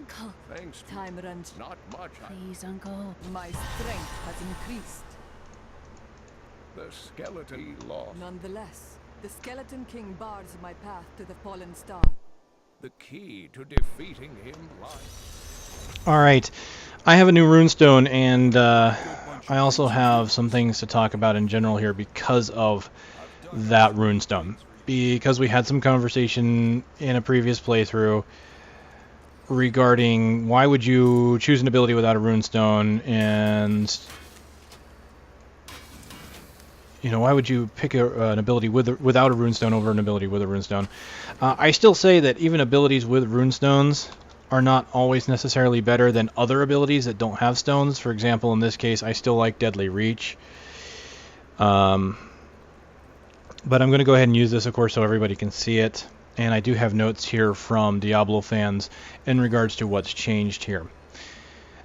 Uncle. Thanks. Time runs. Not much. Please, Uncle. My strength has increased. The skeleton lost. Nonetheless, the Skeleton King bars my path to the fallen star. The key to defeating him lies. Alright, I have a new runestone, and I also have some things to talk about in general here because of that runestone. Because we had some conversation in a previous playthrough regarding why would you choose an ability without a runestone, and you know, why would you pick an ability without a runestone over an ability with a runestone? I still say that even abilities with runestones are not always necessarily better than other abilities that don't have stones. For example, in this case, I still like Deadly Reach. But I'm going to go ahead and use this, of course, so everybody can see it. And I do have notes here from Diablo fans in regards to what's changed here.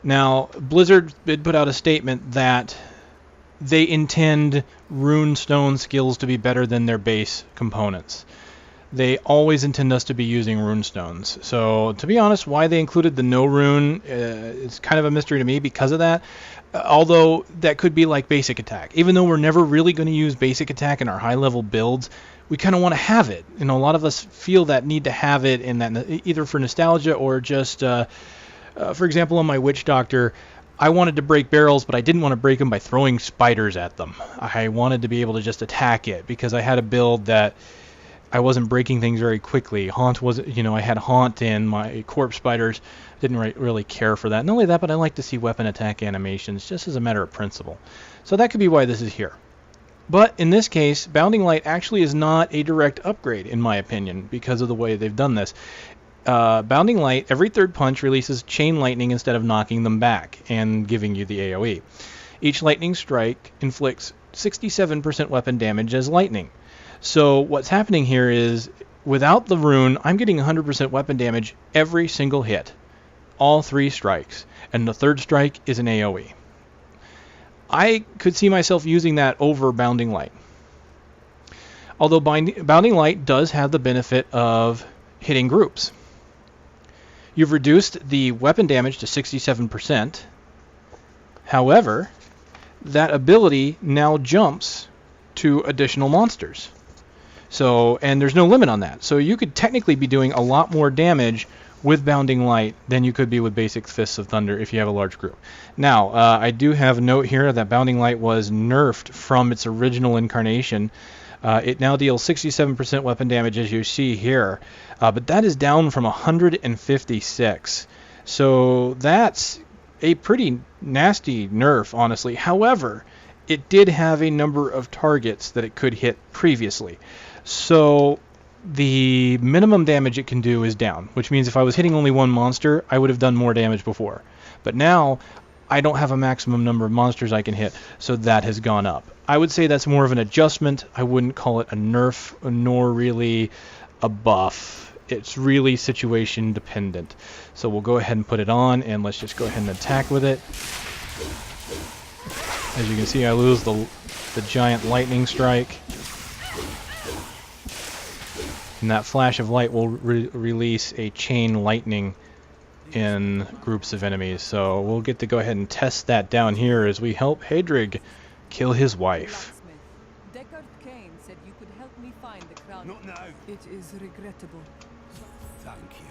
Now, Blizzard did put out a statement that they intend runestone skills to be better than their base components. They always intend us to be using runestones. So, to be honest, why they included the no rune is kind of a mystery to me because of that. Although that could be like basic attack. Even though we're never really going to use basic attack in our high level builds, we kind of want to have it. You know, a lot of us feel that need to have it in that, either for nostalgia or just, for example, on my Witch Doctor, I wanted to break barrels, but I didn't want to break them by throwing spiders at them. I wanted to be able to just attack it because I had a build that I wasn't breaking things very quickly. Haunt wasn't, you know, I had Haunt and my Corpse Spiders. Didn't really care for that. Not only that, but I like to see weapon attack animations just as a matter of principle. So that could be why this is here. But in this case, Bounding Light actually is not a direct upgrade, in my opinion, because of the way they've done this. Bounding Light, every third punch releases chain lightning instead of knocking them back and giving you the AoE. Each lightning strike inflicts 67% weapon damage as lightning. So what's happening here is, without the rune, I'm getting 100% weapon damage every single hit. All 3 strikes. And the third strike is an AoE. I could see myself using that over Bounding Light. Although Bounding Light does have the benefit of hitting groups. You've reduced the weapon damage to 67%. However, that ability now jumps to additional monsters. So, and there's no limit on that. So you could technically be doing a lot more damage with Bounding Light than you could be with basic Fists of Thunder if you have a large group. Now, I do have a note here that Bounding Light was nerfed from its original incarnation. It now deals 67% weapon damage, as you see here, but that is down from 156. So that's a pretty nasty nerf, honestly. However, it did have a number of targets that it could hit previously. So the minimum damage it can do is down, which means if I was hitting only one monster, I would have done more damage before. But now, I don't have a maximum number of monsters I can hit, so that has gone up. I would say that's more of an adjustment. I wouldn't call it a nerf, nor really a buff. It's really situation dependent. So we'll go ahead and put it on, and let's just go ahead and attack with it. As you can see, I lose the giant lightning strike. And that flash of light will release a chain lightning in groups of enemies. So we'll get to go ahead and test that down here as we help Hedrig kill his wife. Deckard Cain said you could help me find the crown. Not now. It is regrettable. Thank you.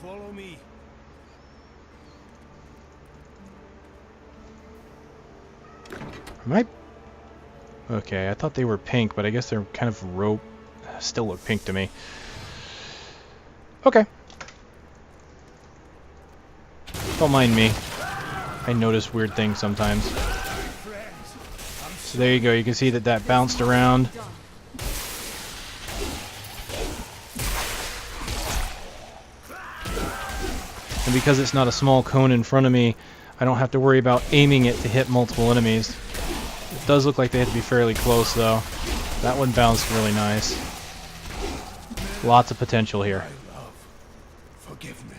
Follow me. Am I? Okay, I thought they were pink, but I guess they're kind of rope. Still look pink to me. Okay. Don't mind me. I notice weird things sometimes. So there you go. You can see that that bounced around. And because it's not a small cone in front of me, I don't have to worry about aiming it to hit multiple enemies. It does look like they have to be fairly close, though. That one bounced really nice. Lots of potential here. My love, forgive me.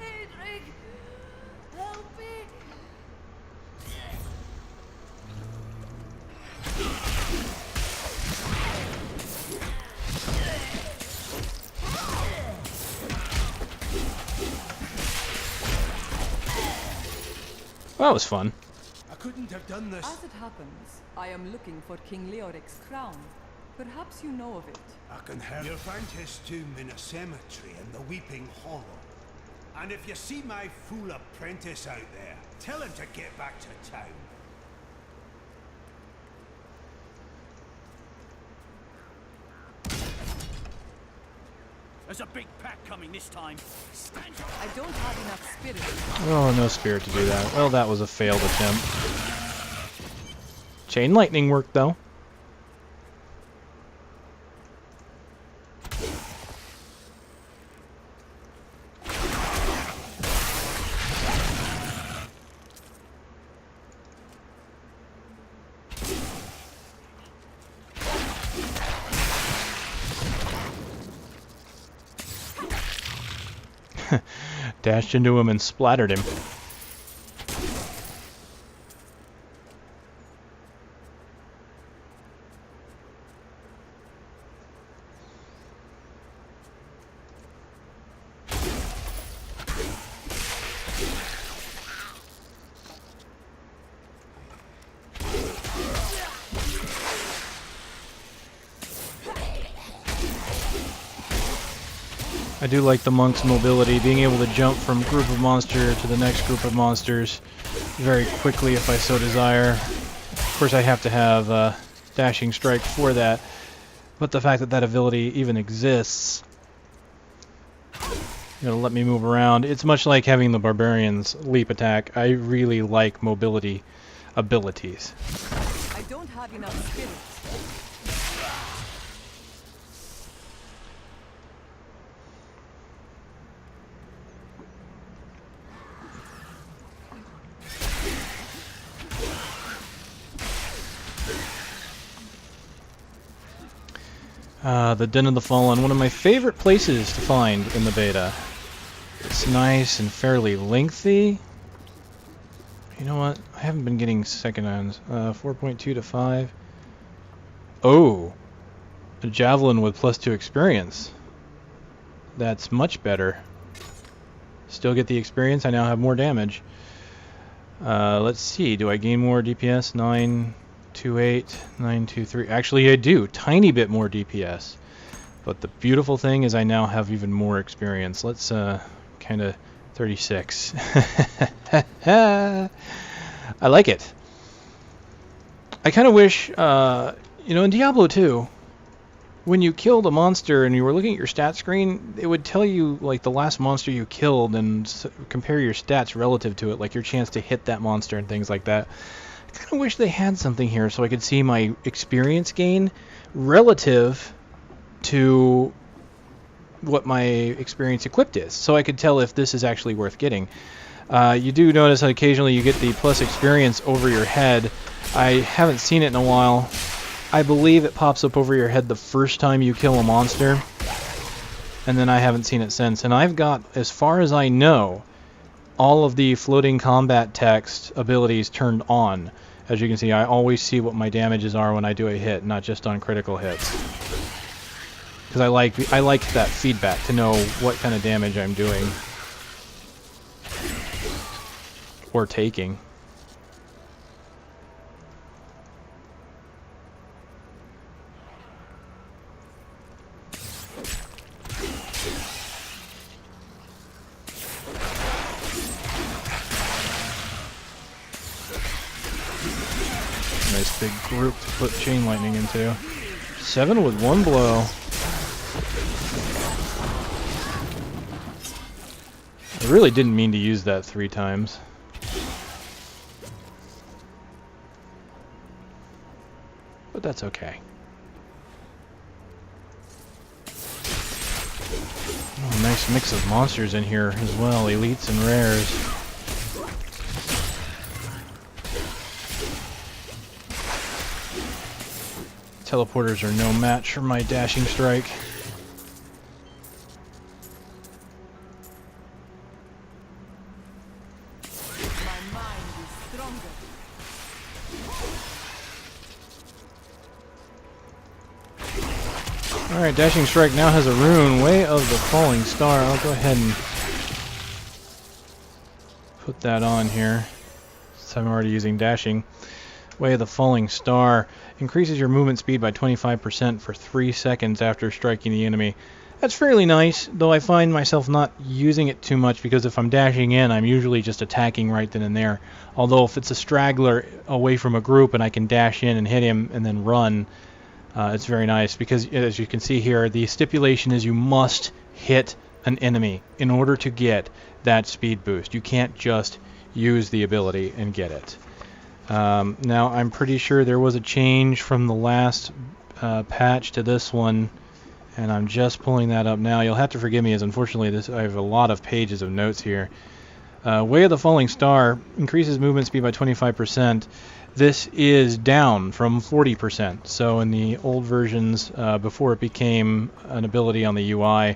Hedrig, help me. Well, that was fun. I couldn't have done this. As it happens, I am looking for King Leoric's crown. Perhaps you know of it. I can help. You'll find his tomb in a cemetery in the Weeping Hollow. And if you see my fool apprentice out there, tell him to get back to town. There's a big pack coming this time. Stand your... I don't have enough spirit. Oh, no spirit to do that. Well, that was a failed attempt. Chain lightning worked, though. Dashed into him and splattered him. I do like the monk's mobility, being able to jump from group of monster to the next group of monsters very quickly if I so desire. Of course I have to have dashing strike for that, but the fact that that ability even exists, it'll let me move around. It's much like having the barbarian's leap attack. I really like mobility abilities. I don't have enough spirit. The Den of the Fallen, one of my favorite places to find in the beta. It's nice and fairly lengthy. You know what? I haven't been getting second ends. 4.2 to 5. Oh! A javelin with +2 experience. That's much better. Still get the experience, I now have more damage. Let's see, do I gain more DPS? 928, 923. Actually, I do. Tiny bit more DPS. But the beautiful thing is I now have even more experience. Let's kind of 36. I like it. I kind of wish, you know, in Diablo 2, when you killed a monster and you were looking at your stat screen, it would tell you like the last monster you killed and compare your stats relative to it, like your chance to hit that monster and things like that. I kind of wish they had something here so I could see my experience gain relative to what my experience equipped is, so I could tell if this is actually worth getting. You do notice that occasionally you get the plus experience over your head. I haven't seen it in a while. I believe it pops up over your head the first time you kill a monster, and then I haven't seen it since. And I've got, as far as I know, all of the floating combat text abilities turned on. As you can see, I always see what my damages are when I do a hit, not just on critical hits. Because I like that feedback to know what kind of damage I'm doing or taking. Nice big group to put chain lightning into. 7 with 1 blow. I really didn't mean to use that 3 times. But that's okay. Oh, nice mix of monsters in here as well, elites and rares. Teleporters are no match for my dashing strike. My mind is stronger. Alright, dashing strike now has a rune, Way of the Falling Star. I'll go ahead and put that on here. So I'm already using dashing. Way of the Falling Star increases your movement speed by 25% for 3 seconds after striking the enemy. That's fairly nice, though I find myself not using it too much because if I'm dashing in, I'm usually just attacking right then and there. Although if it's a straggler away from a group and I can dash in and hit him and then run, it's very nice because, as you can see here, the stipulation is you must hit an enemy in order to get that speed boost. You can't just use the ability and get it. Now, I'm pretty sure there was a change from the last patch to this one, and I'm just pulling that up now. You'll have to forgive me, as unfortunately I have a lot of pages of notes here. Way of the Falling Star increases movement speed by 25%. This is down from 40%. So in the old versions, before it became an ability on the UI,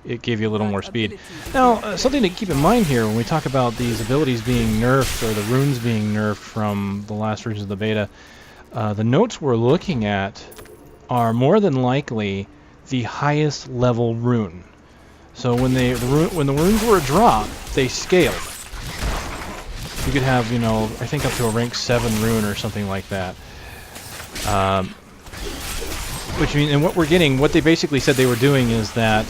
it gave you a little more speed. Now, something to keep in mind here when we talk about these abilities being nerfed or the runes being nerfed from the last versions of the beta, the notes we're looking at are more than likely the highest level rune. So when the runes were a drop, they scaled. You could have, you know, I think up to a rank 7 rune or something like that. Which means, and what they basically said they were doing is that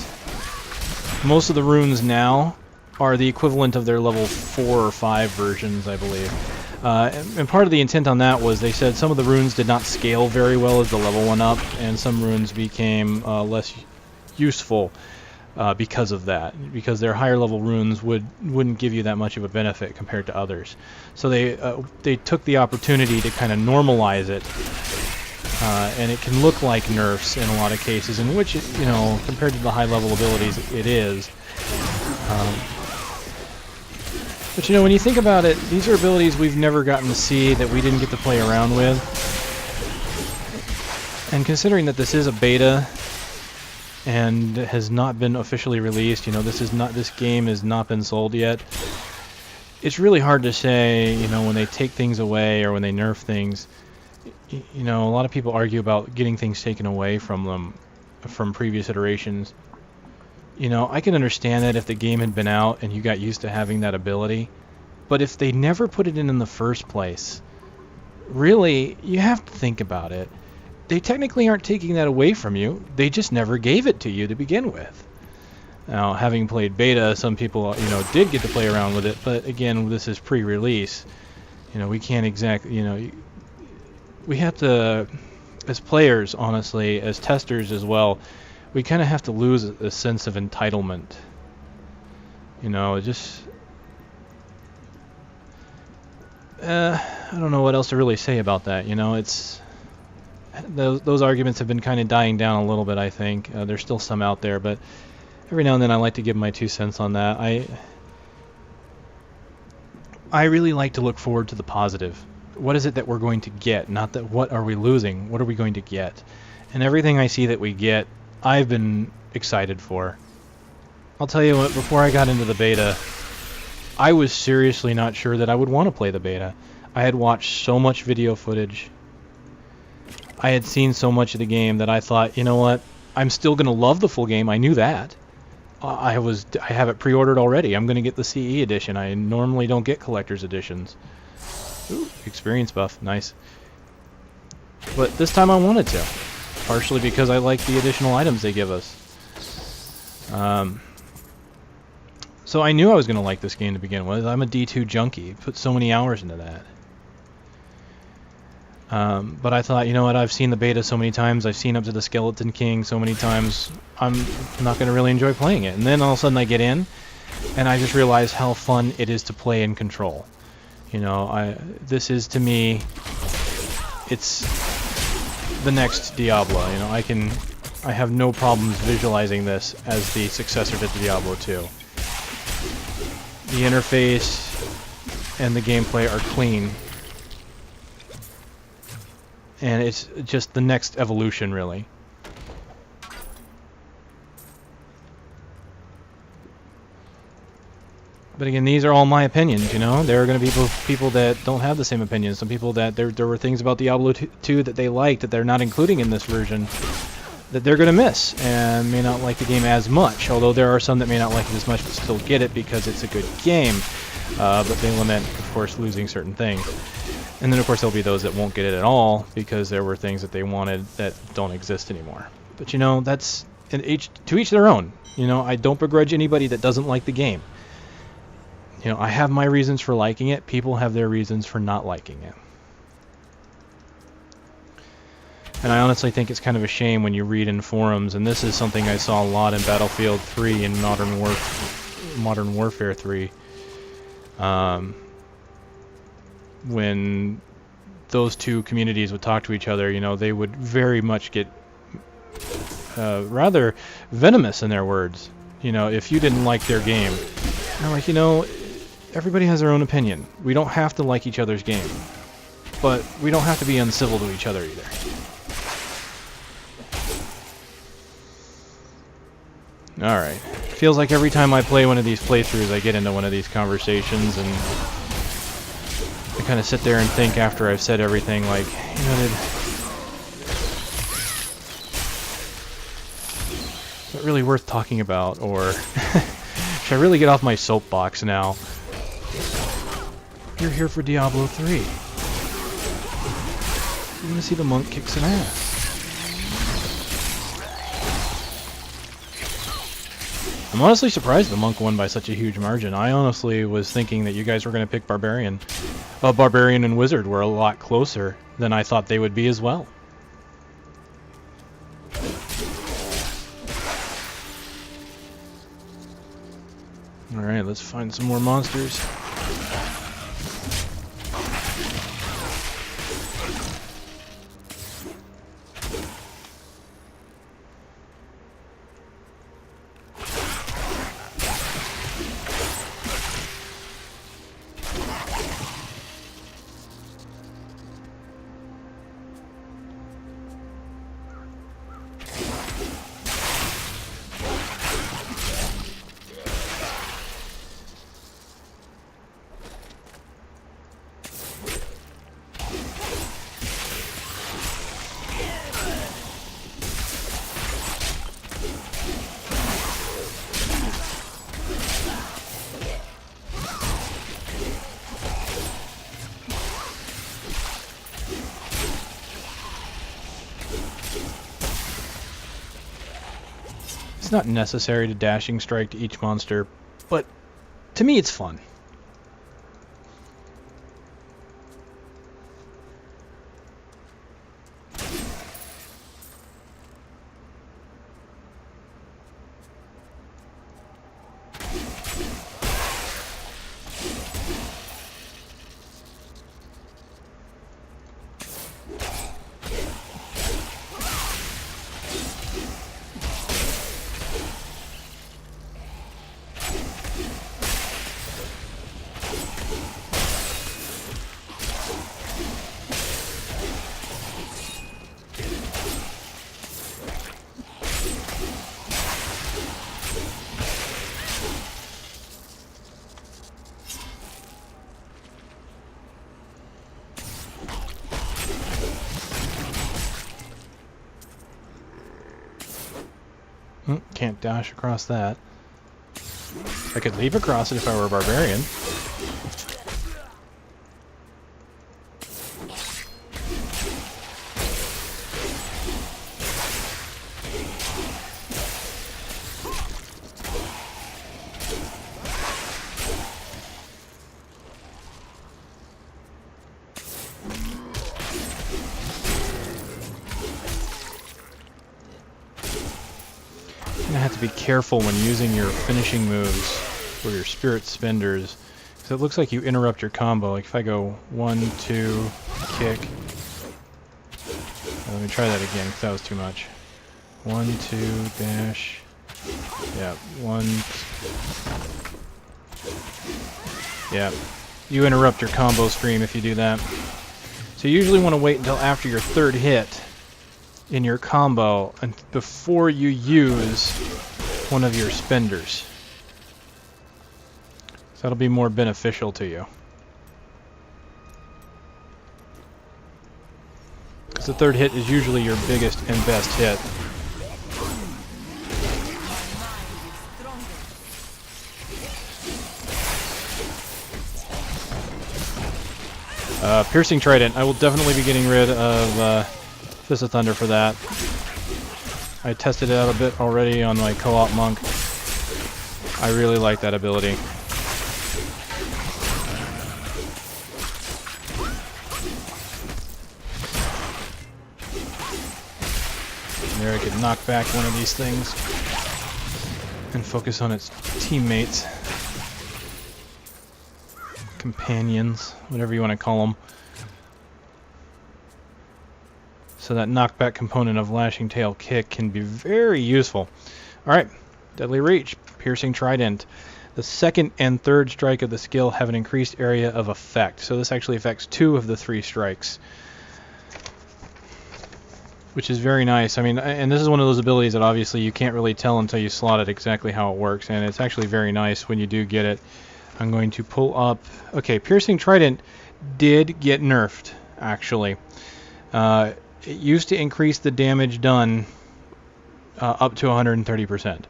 most of the runes now are the equivalent of their level 4 or 5 versions, I believe. And part of the intent on that was they said some of the runes did not scale very well as the level went up, and some runes became less useful because of that, because their higher level runes wouldn't give you that much of a benefit compared to others. So they took the opportunity to kind of normalize it, and it can look like nerfs in a lot of cases, in which, you know, compared to the high level abilities, it is. But you know, when you think about it, these are abilities we've never gotten to see, that we didn't get to play around with. And considering that this is a beta and has not been officially released, you know, this game has not been sold yet. It's really hard to say, you know, when they take things away or when they nerf things. You know, a lot of people argue about getting things taken away from them from previous iterations. You know, I can understand that if the game had been out and you got used to having that ability, but if they never put it in the first place, really, you have to think about it. They technically aren't taking that away from you. They just never gave it to you to begin with. Now, having played beta, some people, you know, did get to play around with it, but again, this is pre-release. You know, we can't exactly, you know, we have to, as players, honestly, as testers as well, we kind of have to lose a sense of entitlement. You know, just... I don't know what else to really say about that, you know, it's... Those arguments have been kind of dying down a little bit, I think. There's still some out there, but every now and then I like to give my 2 cents on that. I really like to look forward to the positive. What is it that we're going to get? Not that what are we losing, what are we going to get? And everything I see that we get, I've been excited for. I'll tell you what, before I got into the beta, I was seriously not sure that I would want to play the beta. I had watched so much video footage. I had seen so much of the game that I thought, you know what, I'm still going to love the full game. I knew that. I have it pre-ordered already. I'm going to get the CE edition. I normally don't get collector's editions. Ooh, experience buff, nice. But this time I wanted to, partially because I like the additional items they give us. So I knew I was going to like this game to begin with. I'm a D2 junkie. Put so many hours into that. But I thought, you know what, I've seen the beta so many times, I've seen up to the Skeleton King so many times, I'm not going to really enjoy playing it. And then all of a sudden I get in, and I just realize how fun it is to play and control. You know, this is, to me, it's the next Diablo. You know, I have no problems visualizing this as the successor to Diablo 2. The interface and the gameplay are clean. And it's just the next evolution, really. But again, these are all my opinions, you know? There are going to be people that don't have the same opinions. Some people that there were things about Diablo 2 that they liked that they're not including in this version that they're going to miss and may not like the game as much, although there are some that may not like it as much but still get it because it's a good game, but they lament, of course, losing certain things. And then, of course, there'll be those that won't get it at all because there were things that they wanted that don't exist anymore. But, you know, that's to each their own. You know, I don't begrudge anybody that doesn't like the game. You know, I have my reasons for liking it. People have their reasons for not liking it. And I honestly think it's kind of a shame when you read in forums, and this is something I saw a lot in Battlefield 3 and Modern Warfare 3, when those two communities would talk to each other, you know, they would very much get rather venomous in their words. You know, if you didn't like their game, they're like, you know, everybody has their own opinion. We don't have to like each other's game, but we don't have to be uncivil to each other either. Alright. Feels like every time I play one of these playthroughs, I get into one of these conversations, and I kind of sit there and think after I've said everything, like, you know, is it really worth talking about, or should I really get off my soapbox now? You're here for Diablo 3. You want to see the monk kick some ass. I'm honestly surprised the monk won by such a huge margin. I honestly was thinking that you guys were going to pick Barbarian. Well, Barbarian and Wizard were a lot closer than I thought they would be as well. Alright, let's find some more monsters. It's not necessary to dashing strike to each monster, but to me it's fun. Can't dash across that. I could leap across it if I were a barbarian. You're gonna have to be careful when using your finishing moves or your spirit spenders, because it looks like you interrupt your combo. Like if I go 1, 2, kick. Let me try that again, because that was too much. 1, 2, dash. Yeah, 1. Yeah, you interrupt your combo stream if you do that. So you usually want to wait until after your third hit in your combo and before you use one of your spenders. So that'll be more beneficial to you. Because the third hit is usually your biggest and best hit. Piercing Trident. I will definitely be getting rid of Fist of Thunder for that. I tested it out a bit already on my co-op monk. I really like that ability. There I could knock back one of these things and focus on its teammates. Companions, whatever you want to call them. So that knockback component of Lashing Tail Kick can be very useful. Alright, Deadly Reach, Piercing Trident. The second and third strike of the skill have an increased area of effect. So this actually affects 2 of the 3 strikes, which is very nice. I mean, and this is one of those abilities that obviously you can't really tell until you slot it exactly how it works, and it's actually very nice when you do get it. I'm going to pull up... Okay, Piercing Trident did get nerfed, actually. It used to increase the damage done up to 130%.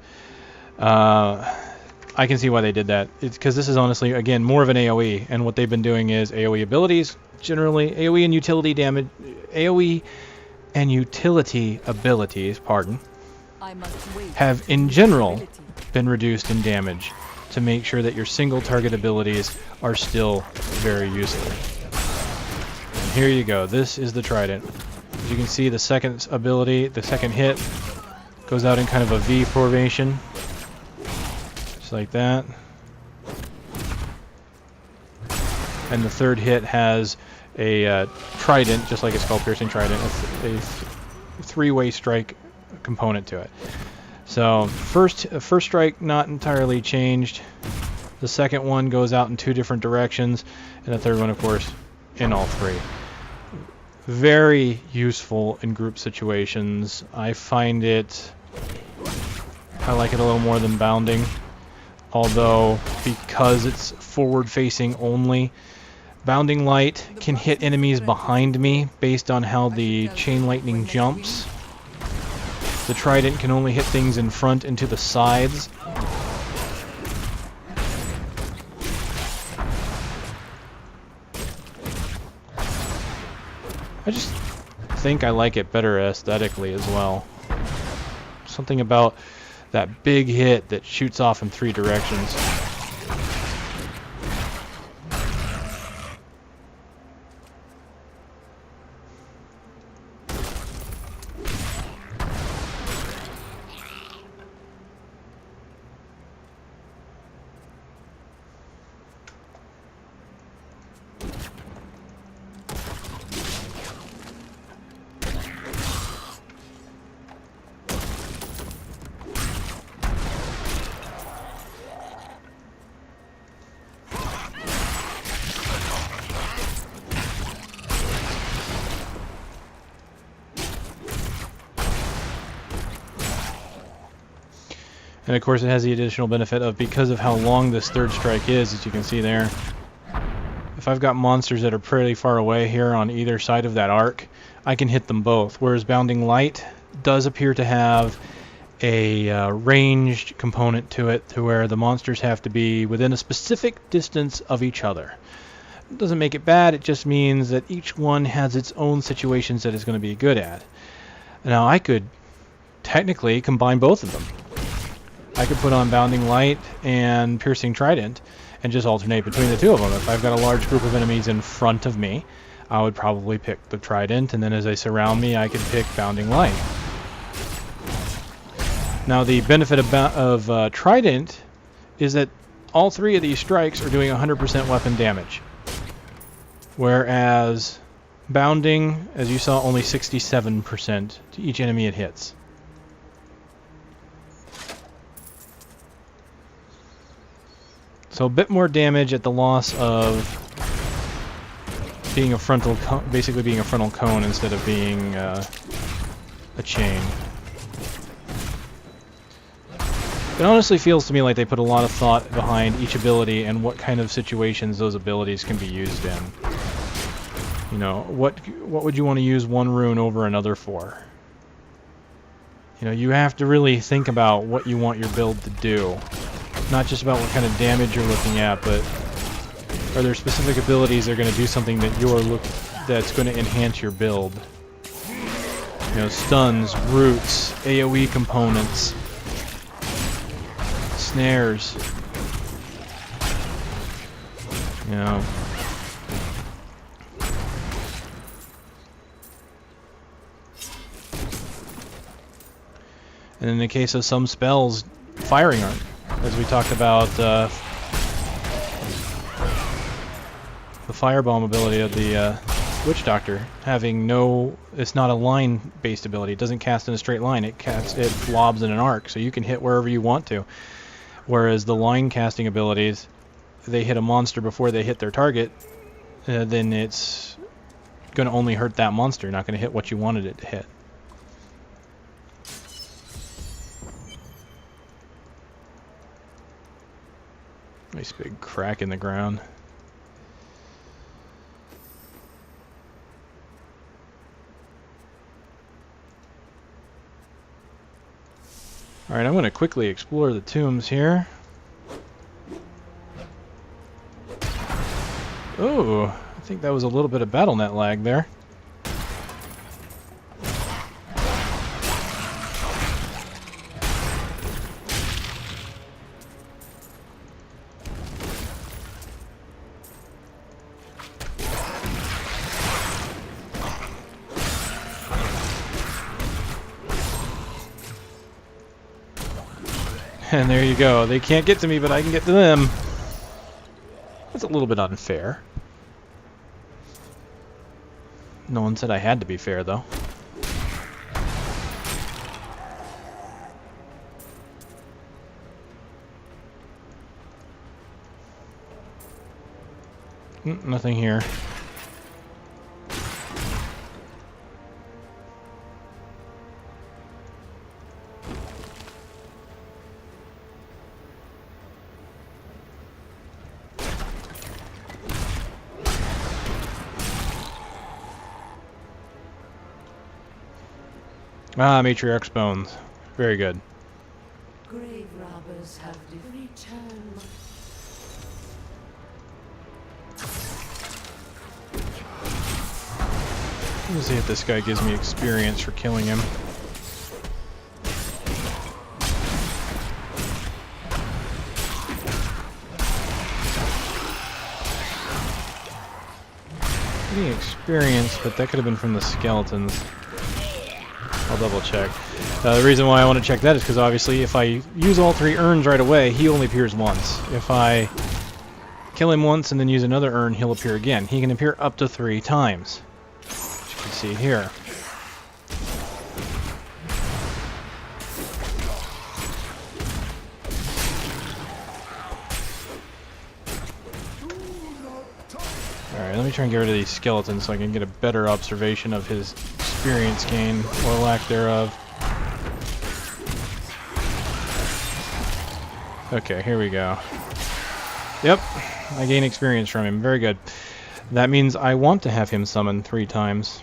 I can see why they did that. It's because this is honestly, again, more of an AoE, and what they've been doing is AoE abilities, generally, AoE and utility damage... AoE and utility abilities, have in general been reduced in damage to make sure that your single target abilities are still very useful. And here you go. This is the Trident. As you can see, the second ability, the second hit, goes out in kind of a V formation, just like that. And the third hit has a Trident, just like it's called, Piercing Trident, a 3-way strike component to it. So first strike not entirely changed. The second one goes out in 2 different directions, and the third one, of course, in all 3. Very useful in group situations. I like it a little more than Bounding, although because it's forward-facing only, Bounding Light can hit enemies behind me based on how the Chain Lightning jumps. The Trident can only hit things in front and to the sides. I just think I like it better aesthetically as well. Something about that big hit that shoots off in 3 directions. And of course it has the additional benefit of, because of how long this third strike is, as you can see there, if I've got monsters that are pretty far away here on either side of that arc, I can hit them both. Whereas Bounding Light does appear to have a ranged component to it, to where the monsters have to be within a specific distance of each other. It doesn't make it bad, it just means that each one has its own situations that it's going to be good at. Now I could technically combine both of them. I could put on Bounding Light and Piercing Trident and just alternate between the 2 of them. If I've got a large group of enemies in front of me, I would probably pick the Trident, and then as they surround me, I could pick Bounding Light. Now the benefit of Trident is that all 3 of these strikes are doing 100% weapon damage. Whereas Bounding, as you saw, only 67% to each enemy it hits. So a bit more damage at the loss of being a frontal, basically being a frontal cone instead of being a chain. It honestly feels to me like they put a lot of thought behind each ability and what kind of situations those abilities can be used in. You know, what would you want to use one rune over another for? You know, you have to really think about what you want your build to do. Not just about what kind of damage you're looking at, but Are there specific abilities that are going to do something that that's going to enhance your build? You know, stuns, roots, AoE components, snares. You know. And in the case of some spells, firing art, as we talked about the firebomb ability of the Witch Doctor, having it's not a line-based ability. It doesn't cast in a straight line. It lobs in an arc, so you can hit wherever you want to. Whereas the line casting abilities, they hit a monster before they hit their target, then it's going to only hurt that monster, not going to hit what you wanted it to hit. Nice big crack in the ground. Alright, I'm going to quickly explore the tombs here. Oh, I think that was a little bit of BattleNet lag there. And there you go. They can't get to me, but I can get to them. That's a little bit unfair. No one said I had to be fair, though. Nothing here. Ah, Matriarch's bones. Very good. Grave robbers have returned. Let's see if this guy gives me experience for killing him. Getting experience, but that could have been from the skeletons. I'll double check. The reason why I want to check that is because obviously if I use all 3 urns right away, he only appears once. If I kill him once and then use another urn, he'll appear again. He can appear up to 3 times. As you can see here. Alright, let me try and get rid of these skeletons so I can get a better observation of his experience gain, or lack thereof. Okay, here we go. Yep, I gain experience from him. Very good. That means I want to have him summon 3 times.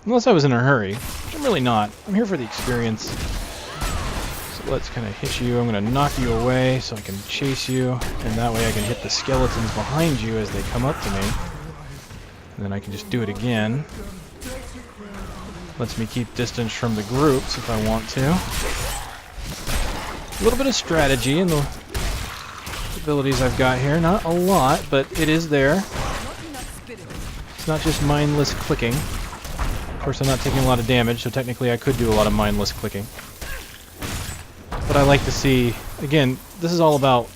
Unless I was in a hurry, which I'm really not. I'm here for the experience. So let's kind of hit you. I'm going to knock you away so I can chase you, and that way I can hit the skeletons behind you as they come up to me. And then I can just do it again. Lets me keep distance from the groups if I want to. A little bit of strategy in the abilities I've got here. Not a lot, but it is there. It's not just mindless clicking. Of course, I'm not taking a lot of damage, so technically I could do a lot of mindless clicking. But I like to see, again, this is all about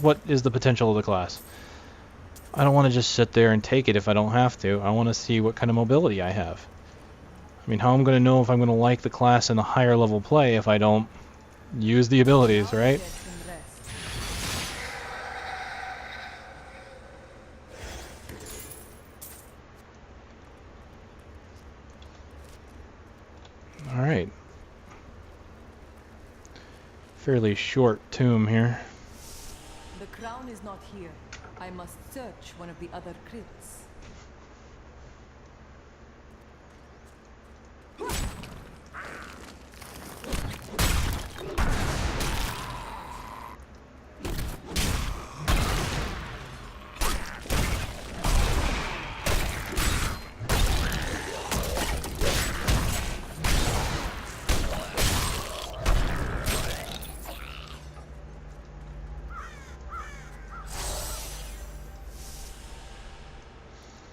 what is the potential of the class. I don't want to just sit there and take it if I don't have to. I want to see what kind of mobility I have. I mean, how am I going to know if I'm going to like the class in the higher level play if I don't use the abilities, right? Alright. Fairly short tomb here. The crown is not here. I must search one of the other crypts.